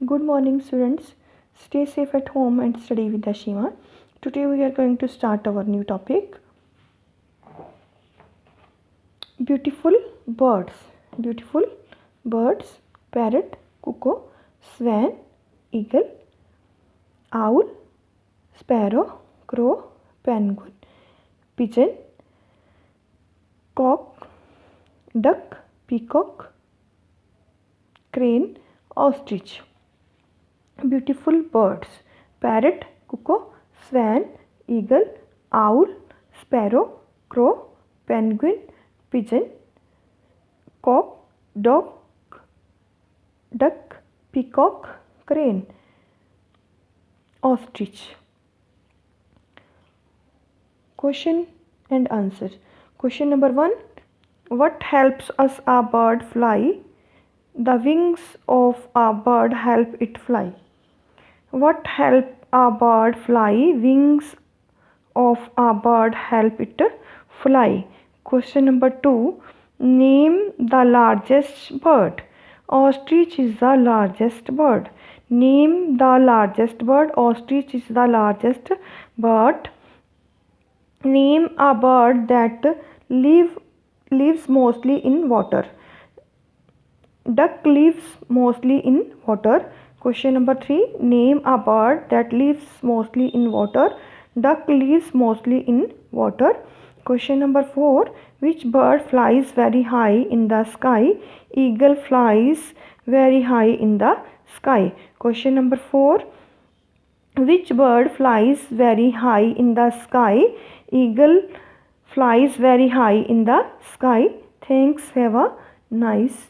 Good morning, students. Stay safe at home and study with Ashima. Today we are going to start our new topic. Beautiful birds. Beautiful birds. Parrot, cuckoo, swan, eagle, owl, sparrow, crow, penguin, pigeon, cock, duck, peacock, crane, ostrich. Beautiful birds: parrot, cuckoo, swan, eagle, owl, sparrow, crow, penguin, pigeon, cock, duck, peacock, crane, ostrich. Question and answer. Question number 1. What helps us a bird fly? The wings of a bird help it fly. What help a bird fly? Wings of a bird help it fly. Question number 2. Name the largest bird. Ostrich is the largest bird. Name the largest bird. Ostrich is the largest bird. Name a bird that lives mostly in water. Duck lives mostly in water. Question number 3. Name a bird that lives mostly in water. Duck lives mostly in water. Question number 4. Which bird flies very high in the sky? Eagle flies very high in the sky. Question number 4. Which bird flies very high in the sky? Eagle flies very high in the sky. Thanks. Have a nice